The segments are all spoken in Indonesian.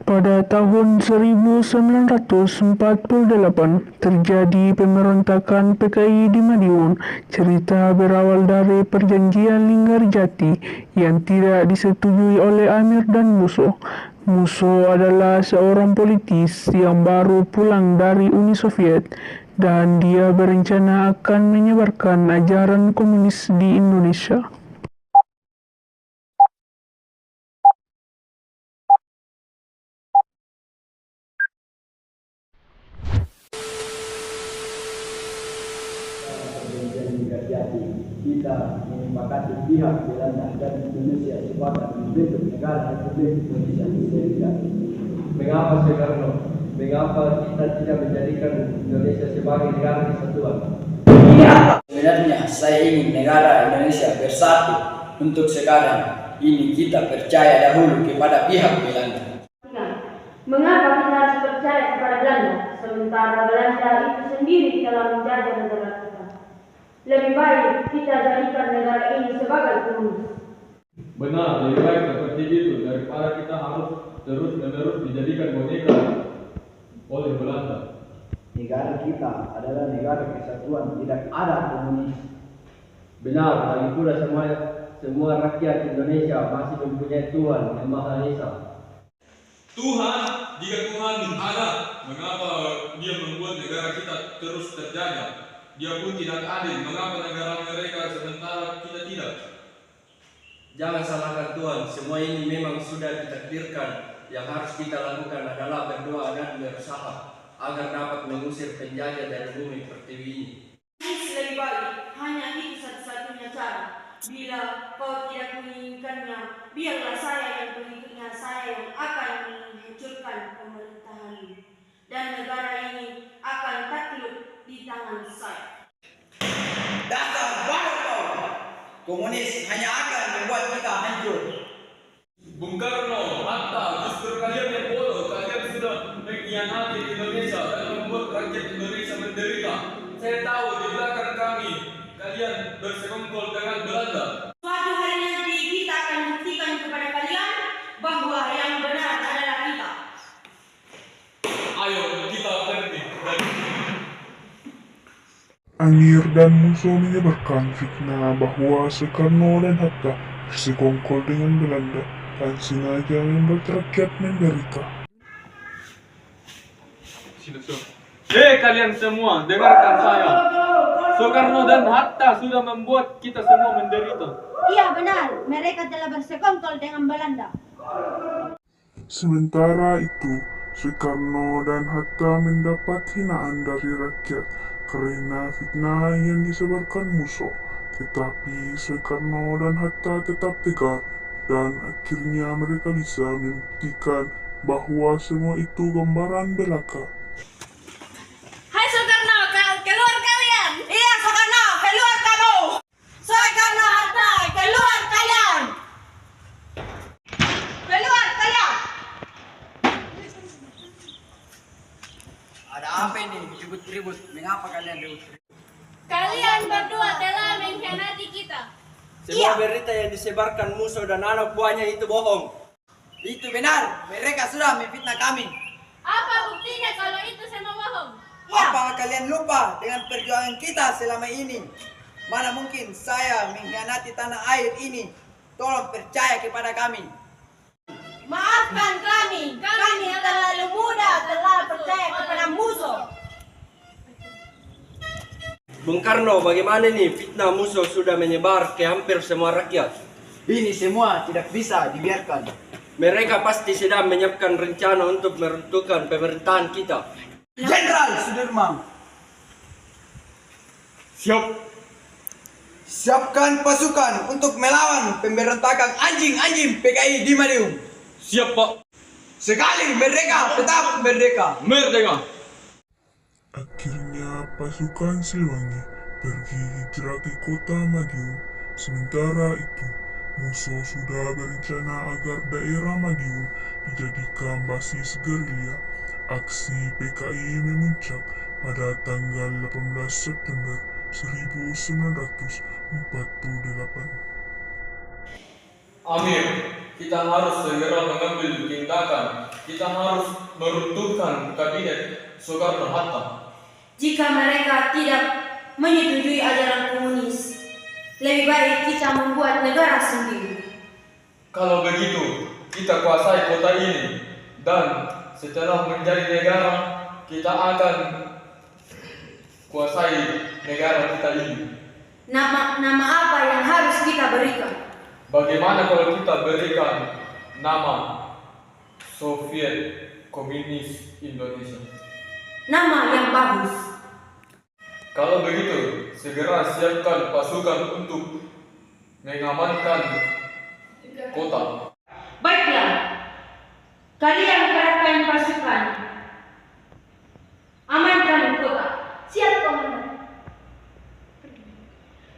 Pada tahun 1948 terjadi pemberontakan PKI di Madiun. Cerita berawal dari perjanjian Linggarjati yang tidak disetujui oleh Amir dan Musso. Musso adalah seorang politis yang baru pulang dari Uni Soviet dan dia berencana akan menyebarkan ajaran komunis di Indonesia. Jadi kita menyepakati pihak Belanda dan Indonesia sepakat membentuk negara Republik Indonesia Serikat. Mengapa Soekarno? Mengapa kita tidak menjadikan Indonesia sebagai negara kesatuan? Sebenarnya saya ingin negara Indonesia bersatu. Untuk sekarang ini kita percaya dahulu kepada pihak Belanda. Mengapa kita harus percaya kepada Belanda, sementara Belanda itu sendiri telah menjajah negara kita? Lebih baik kita jadikan negara ini sebagai komunis. Benar, lebih baik seperti itu daripada kita harus terus-menerus dijadikan boneka oleh Belanda. Negara kita adalah negara kesatuan, tidak ada komunis. Benar, lagi pula semua rakyat Indonesia masih mempunyai Tuhan yang Maha Esa. Tuhan, jika Tuhan ada, mengapa dia membuat negara kita terus terjajah? Dia pun tidak adil, mengapa negara mereka sementara kita tidak? Jangan salahkan Tuhan, semua ini memang sudah ditakdirkan. Yang harus kita lakukan adalah berdoa dan berusaha agar dapat mengusir penjajah dari bumi pertiwi ini. Lebih baik, hanya itu satu-satunya cara. Bila kau tidak menginginkannya, biarlah saya yang pengikutnya, saya yang akan menghancurkan pemerintahan ini. Dan negara ini akan takluk di tangan saya. Dasar bodoh! Komunis hanya akan membuat kita hancur. Bung Karno, Hatta, justru kalian yang bodoh, kalian sudah mengkhianati Indonesia dan membuat rakyat Indonesia menderita. Saya tahu di belakang kami, kalian bersekongkol dengan Belanda. Suatu hari nanti kita akan buktikan kepada kalian bahwa yang benar adalah kita. Ayo kita pergi dari Amir dan Musso menyebarkan fitnah bahwa Soekarno dan Hatta bersekongkol dengan Belanda dan sengaja membuat rakyat menderita. Hei kalian semua, dengarkan saya. Soekarno dan Hatta sudah membuat kita semua menderita. Iya benar, mereka telah bersekongkol dengan Belanda. Sementara itu, Soekarno dan Hatta mendapat hinaan dari rakyat karena fitnah yang disebarkan Musso. Tetapi Soekarno dan Hatta tetap tegar dan akhirnya mereka bisa membuktikan bahwa semua itu gambaran belaka. Hai Soekarno, keluar kalian! Iya Soekarno, keluar kamu! Soekarno Hatta, keluar kalian! Keluar kalian! Ada apa ini? Ribut-ribut. Mengapa kalian ribut-ribut? Kalian berdua telah mengkhianati kita. Semua berita yang disebarkan Musso dan anak buahnya itu bohong. Itu benar. Mereka sudah memfitnah kami. Apa buktinya kalau itu semua bohong? Apa kalian lupa dengan perjuangan kita selama ini? Mana mungkin saya mengkhianati tanah air ini? Tolong percaya kepada kami. Maafkan kami yang terlalu muda telah percaya kepada Musso. Bung Karno, bagaimana nih fitnah Musso sudah menyebar ke hampir semua rakyat? Ini semua tidak bisa dibiarkan. Mereka pasti sedang menyiapkan rencana untuk meruntuhkan pemerintahan kita. Jenderal Sudirman, Siap. siapkan pasukan untuk melawan pemberontakan anjing-anjing PKI di Madiun. Siap Pak, Sekali merdeka, tetap merdeka. merdeka. Akhirnya pasukan Siliwangi pergi hijrah ke kota Madiun. Sementara itu, Musso sudah berencana agar daerah Madiun dijadikan basis gerilya. Aksi PKI memuncak pada tanggal 18 September 1948. Amir, kita harus segera mengambil tindakan. Kita harus meruntuhkan kabinet Soekarno-Hatta. Jika mereka tidak menyetujui ajaran komunis, lebih baik kita membuat negara sendiri. Kalau begitu, kita kuasai kota ini. Dan setelah menjadi negara, kita akan kuasai negara kita ini. Nama apa yang harus kita berikan? Bagaimana kalau kita berikan nama Soviet Komunis Indonesia? Nama yang bagus. Kalau begitu, segera siapkan pasukan untuk mengamankan kota. Baiklah, kalian kerahkan pasukan. Amankan kota. Siap, Komandan.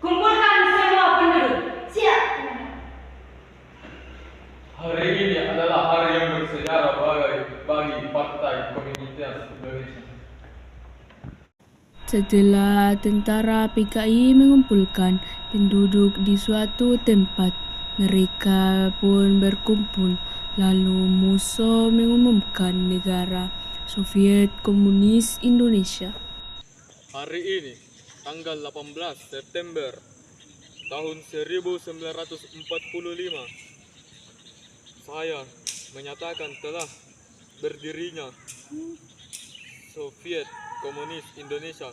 Kumpulkan semua penduduk. Siap, Komandan. Hari ini adalah hari yang bersejarah bagi Partai Komunis Indonesia. Setelah tentara PKI mengumpulkan penduduk di suatu tempat, mereka pun berkumpul. Lalu Musso mengumumkan negara Soviet Komunis Indonesia. Hari ini, tanggal 18 September tahun 1945, saya menyatakan telah berdirinya Soviet Komunis Indonesia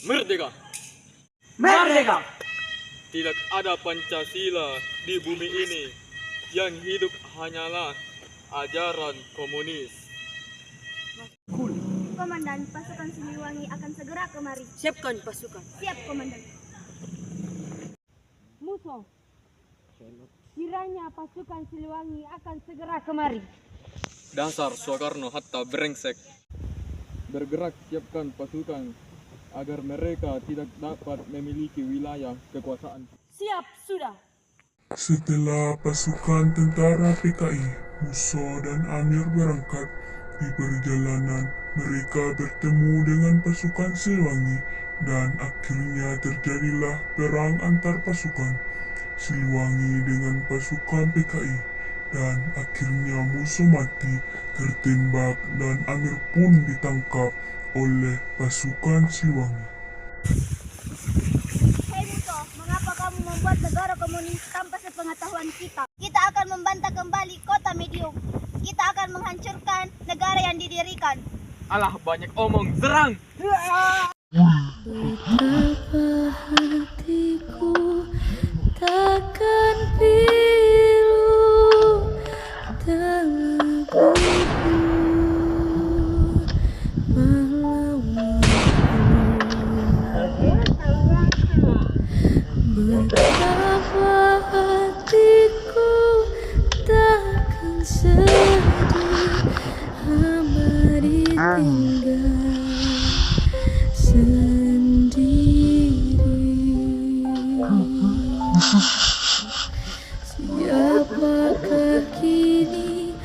merdeka. Merdeka! Tidak ada Pancasila di bumi ini. Yang hidup hanyalah ajaran komunis. Komandan, pasukan Siliwangi akan segera kemari. Siapkan pasukan. Siap, Komandan. Musso, kiranya pasukan Siliwangi akan segera kemari. Dasar Soekarno-Hatta brengsek. Bergerak, siapkan pasukan agar mereka tidak dapat memiliki wilayah kekuasaan. Siap, sudah. Setelah pasukan tentara PKI, Musso dan Amir berangkat di perjalanan, mereka bertemu dengan pasukan Siliwangi dan akhirnya terjadilah perang antar pasukan Siliwangi dengan pasukan PKI dan akhirnya Musso mati tertembak dan Amir pun ditangkap oleh pasukan Siliwangi. Hei Musso, mengapa kamu membuat negara komunis tanpa sepengetahuan kita? Kita akan membantah kembali kota Medium. Kita akan menghancurkan negara yang didirikan. Alah, banyak omong, serang! Betapa hatiku takkan pilu dalam betapa hatiku takkan sedih hamba ditinggal sendiri. Siapakah kini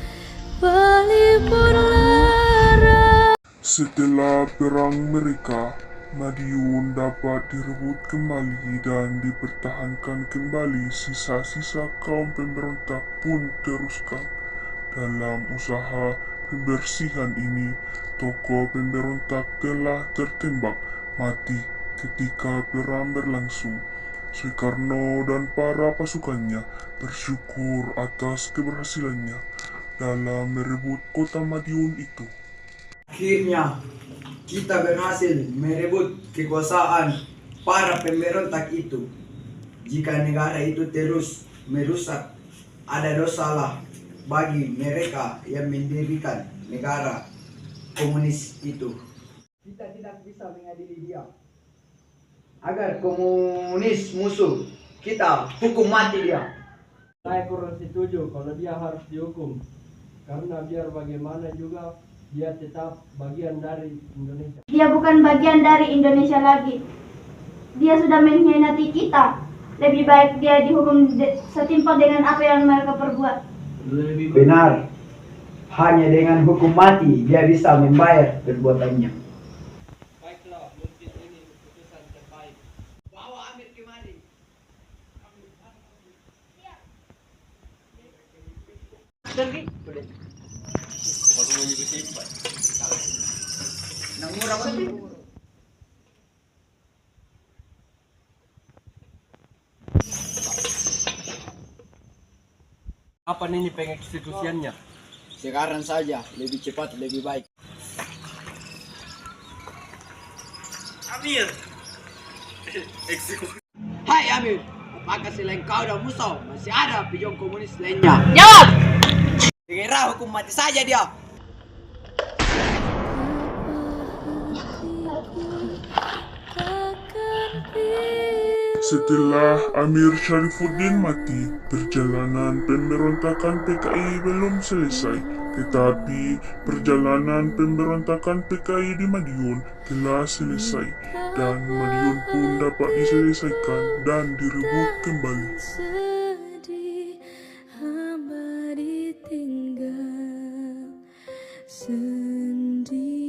pelipur lara? Setelah perang mereka, Madiun dapat direbut kembali dan dipertahankan kembali. Sisa-sisa kaum pemberontak pun teruskan. Dalam usaha pembersihan ini, tokoh pemberontak telah tertembak mati ketika perang berlangsung. Soekarno dan para pasukannya bersyukur atas keberhasilannya dalam merebut kota Madiun itu. Akhirnya kita berhasil merebut kekuasaan para pemberontak itu. Jika negara itu terus merusak, ada dosalah bagi mereka yang mendirikan negara komunis itu. Kita tidak bisa mengadili dia. Agar komunis musuh, kita hukum mati dia. Saya kurang setuju kalau dia harus dihukum. Karena biar bagaimana juga dia tetap bagian dari Indonesia. Dia bukan bagian dari Indonesia lagi. Dia sudah mengkhianati kita. Lebih baik dia dihukum setimpal dengan apa yang mereka perbuat. Benar. Hanya dengan hukum mati dia bisa membayar perbuatannya. Baiklah, mungkin ini keputusan terbaik. Bawa Amir kemari. pergi. Aku mau nyuruh simpan. Nang murah banget. Apa ini pengeksekusiannya? Sekarang saja, lebih cepat, lebih baik. Amir. Eksekusi. Hai Amir, apakah selain kau dan Musa masih ada pejong komunis lainnya? Jawab! Segera hukum mati saja dia. Setelah Amir Syarifuddin mati, perjalanan pemberontakan PKI belum selesai. Tetapi perjalanan pemberontakan PKI di Madiun telah selesai dan Madiun pun dapat diselesaikan dan direbut kembali. Sedih, hamba ditinggal sendiri.